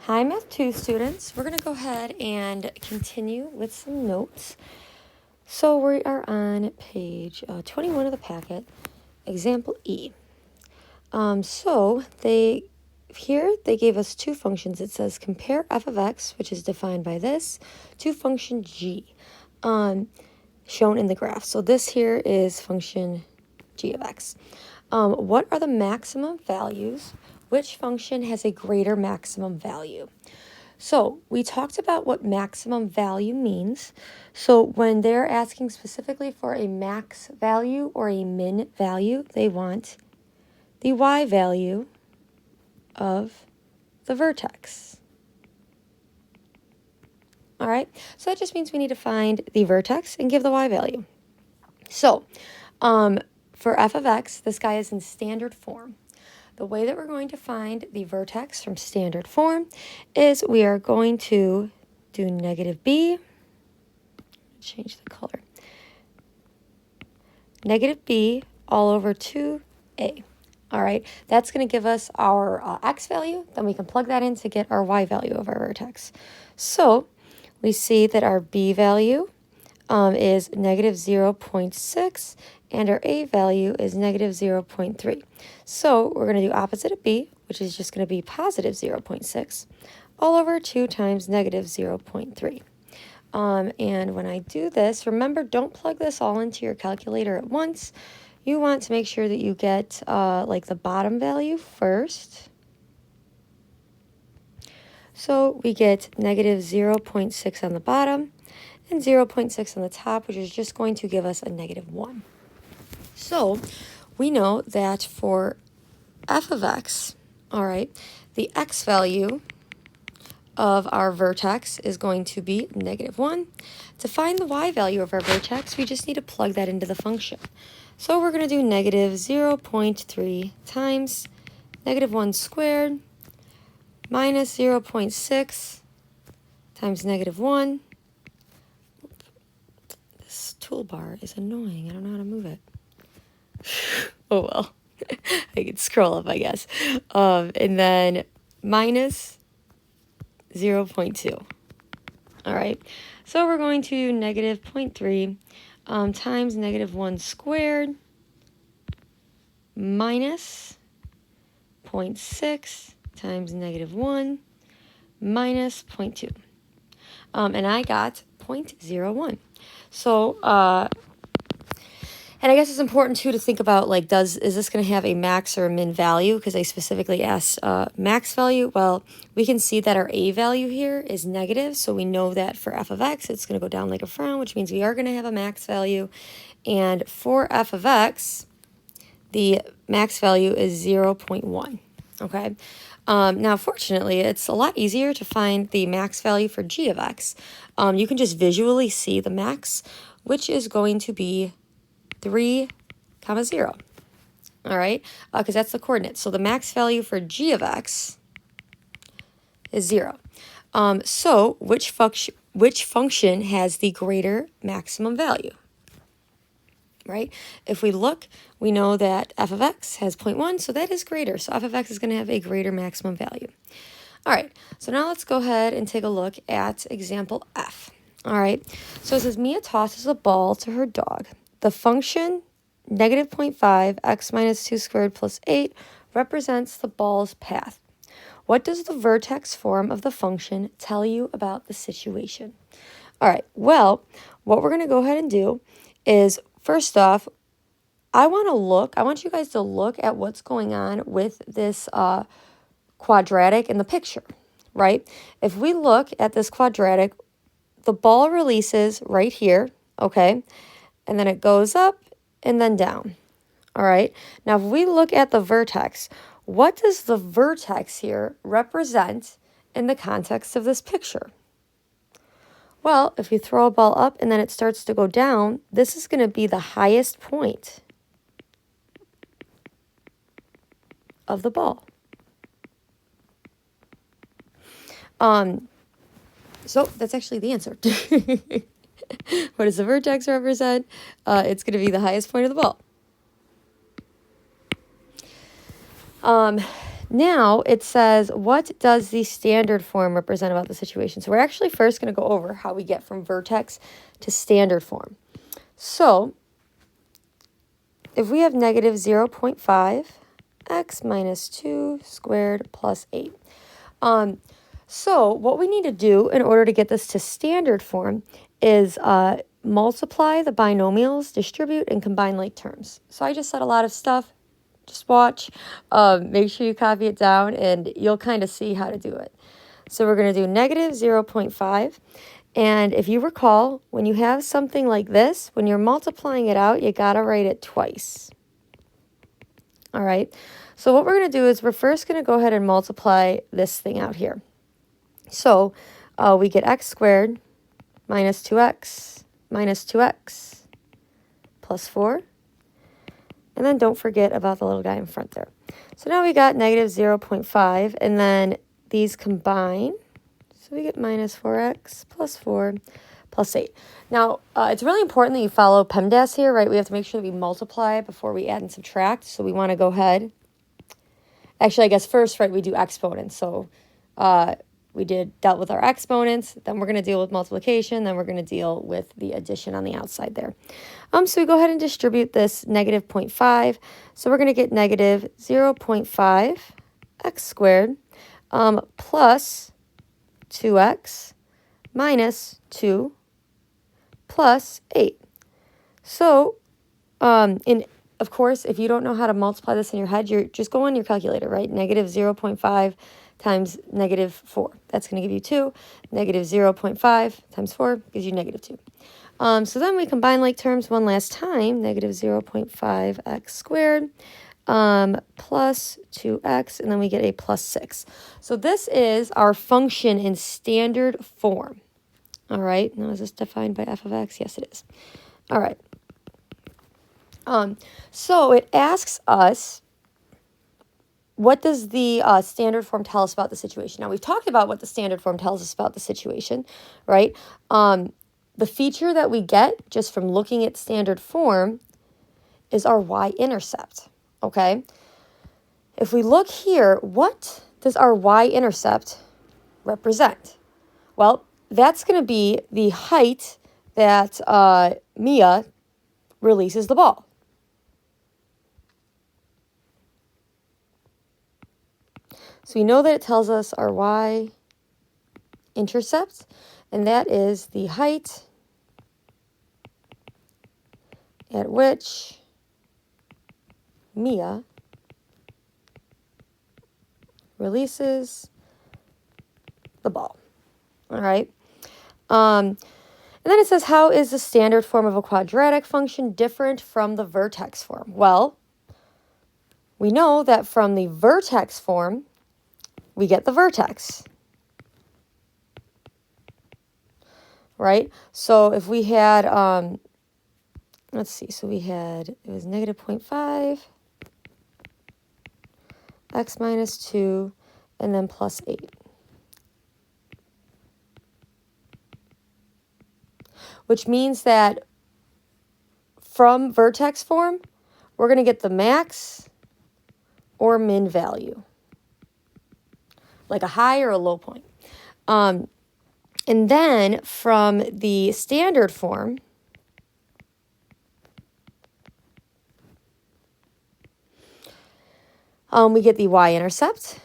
Hi, Math 2 students. We're going to go ahead and continue with some notes. So we are on page 21 of the packet, example E. So they gave us two functions. It says compare f of x, which is defined by this, to function g, shown in the graph. So this here is function g of x. What are the maximum values? Which function has a greater maximum value? So we talked about what maximum value means. So when they're asking specifically for a max value or a min value, they want the y value of the vertex. All right, so that just means we need to find the vertex and give the y value. So for f of x, this guy is in standard form. The way that we're going to find the vertex from standard form is we are going to do negative b, change the color, negative b all over 2a. All right, that's going to give us our x value. Then we can plug that in to get our y value of our vertex. So we see that our b value is negative 0.6, and our a value is negative 0.3. So we're going to do opposite of b, which is just going to be positive 0.6, all over 2 times negative 0.3. And when I do this, remember, don't plug this all into your calculator at once. You want to make sure that you get like the bottom value first. So we get negative 0.6 on the bottom and 0.6 on the top, which is just going to give us a negative 1. So we know that for f of x, all right, the x value of our vertex is going to be negative 1. To find the y value of our vertex, we just need to plug that into the function. So we're going to do negative 0.3 times negative 1 squared minus 0.6 times negative 1. This toolbar is annoying. I don't know how to move it. Oh well. I can scroll up, I guess. And then minus 0.2. All right. So we're going to negative 0.3 times negative 1 squared minus 0.6 times negative 1 minus 0.2. And I got 0.01. So, and I guess it's important too to think about, like, is this going to have a max or a min value? Because they specifically asked max value. Well, we can see that our a value here is negative, so we know that for f of x, it's going to go down like a frown, which means we are going to have a max value. And for f of x, the max value is 0.1. Okay. Now, fortunately, it's a lot easier to find the max value for g of x. You can just visually see the max, which is going to be 3, 0. All right, because that's the coordinate. So the max value for g of x is 0. So which function has the greater maximum value? Right? If we look, we know that f of x has 0.1, so that is greater. So f of x is going to have a greater maximum value. All right, so now let's go ahead and take a look at example F. All right, so it says Mia tosses a ball to her dog. The function negative 0.5 x minus 2 squared plus 8 represents the ball's path. What does the vertex form of the function tell you about the situation? All right, well, what we're going to go ahead and do is, first off, I want you guys to look at what's going on with this quadratic in the picture, right? If we look at this quadratic, the ball releases right here, okay? And then it goes up and then down, all right? Now, if we look at the vertex, what does the vertex here represent in the context of this picture? Well, if you throw a ball up and then it starts to go down, this is going to be the highest point of the ball. So that's actually the answer. What does the vertex represent? It's going to be the highest point of the ball. Now it says, what does the standard form represent about the situation? So we're actually first going to go over how we get from vertex to standard form. So if we have negative 0.5 x minus 2 squared plus 8. So what we need to do in order to get this to standard form is multiply the binomials, distribute, and combine like terms. So I just said a lot of stuff. Just watch. Make sure you copy it down, and you'll kind of see how to do it. So we're going to do negative 0.5. And if you recall, when you have something like this, when you're multiplying it out, you got to write it twice. All right. So what we're going to do is we're first going to go ahead and multiply this thing out here. So we get x squared minus 2x minus 2x plus 4. And then don't forget about the little guy in front there. So now we got negative 0.5, and then these combine. So we get minus 4x plus 4 plus 8. Now, it's really important that you follow PEMDAS here, right? We have to make sure that we multiply before we add and subtract. So we want to go ahead. Actually, I guess first, right, we do exponents. So we dealt with our exponents, then we're going to deal with multiplication, then we're going to deal with the addition on the outside there. So we go ahead and distribute this negative 0.5. So we're going to get negative 0.5 x squared plus 2x minus 2 plus 8. So, of course, if you don't know how to multiply this in your head, you're just go on your calculator, right? Negative 0.5 times negative 4. That's going to give you 2. Negative 0.5 times 4 gives you negative 2. So then we combine like terms one last time. Negative 0.5 x squared plus 2x, and then we get a plus 6. So this is our function in standard form. All right. Now, is this defined by f of x? Yes, it is. All right. So it asks us, what does the standard form tell us about the situation? Now, we've talked about what the standard form tells us about the situation, right? The feature that we get just from looking at standard form is our y-intercept, okay? If we look here, what does our y-intercept represent? Well, that's going to be the height that Mia releases the ball. So we know that it tells us our y-intercept, and that is the height at which Mia releases the ball. All right. And then it says, how is the standard form of a quadratic function different from the vertex form? Well, we know that from the vertex form, we get the vertex, right? So if we had, let's see, so we had, it was negative 0.5, x minus 2, and then plus 8. Which means that from vertex form, we're going to get the max or min value, like a high or a low point. And then from the standard form, we get the y-intercept.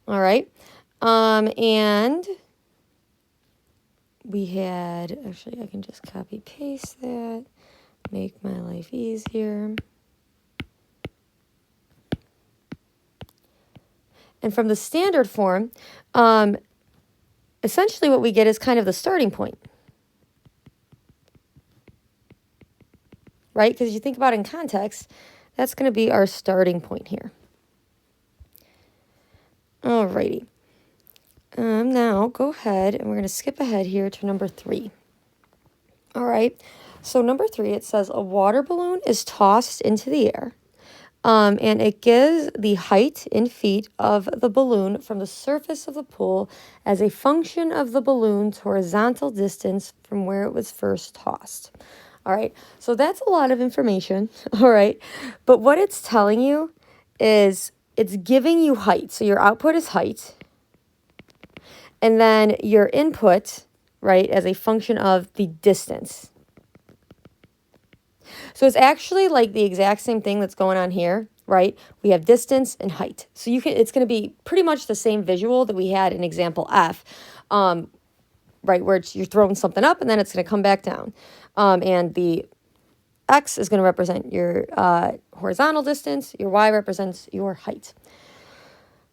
All right. And we had, actually, I can just copy paste that, make my life easier. And from the standard form, essentially what we get is kind of the starting point. Right? Because you think about it in context, that's going to be our starting point here. Alrighty. Now go ahead and we're going to skip ahead here to number 3. All right. So number 3, it says a water balloon is tossed into the air. And it gives the height in feet of the balloon from the surface of the pool as a function of the balloon's horizontal distance from where it was first tossed. All right, so that's a lot of information, all right? But what it's telling you is it's giving you height. So your output is height. And then your input, right, as a function of the distance. So it's actually like the exact same thing that's going on here, right? We have distance and height. So it's going to be pretty much the same visual that we had in example F, right, where you're throwing something up and then it's going to come back down. And the X is going to represent your horizontal distance. Your Y represents your height.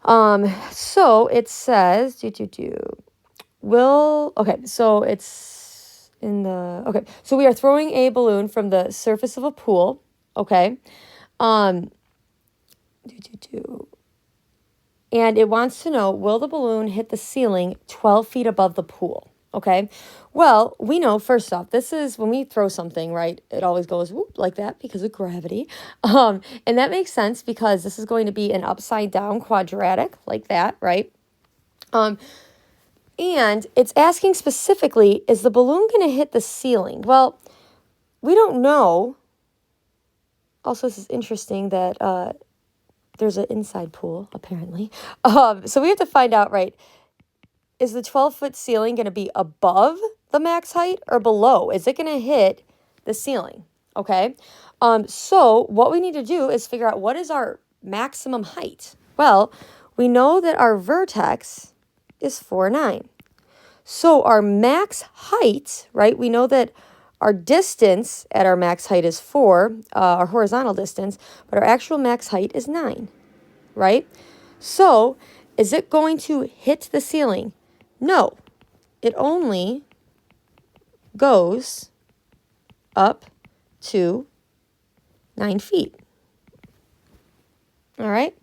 So it says, okay, so it's in the, okay, so we are throwing a balloon from the surface of a pool, okay, and it wants to know, will the balloon hit the ceiling 12 feet above the pool? Okay, well, we know, first off, this is when we throw something, right, it always goes whoop like that because of gravity. And that makes sense because this is going to be an upside down quadratic like that, right? And it's asking specifically, is the balloon going to hit the ceiling? Well, we don't know. Also, this is interesting that there's an inside pool, apparently. So we have to find out, right, is the 12-foot ceiling going to be above the max height or below? Is it going to hit the ceiling? Okay. So what we need to do is figure out what is our maximum height. Well, we know that our vertex is 4,9. So our max height, right, we know that our distance at our max height is 4, our horizontal distance, but our actual max height is 9, right? So is it going to hit the ceiling? No, it only goes up to 9 feet. All right.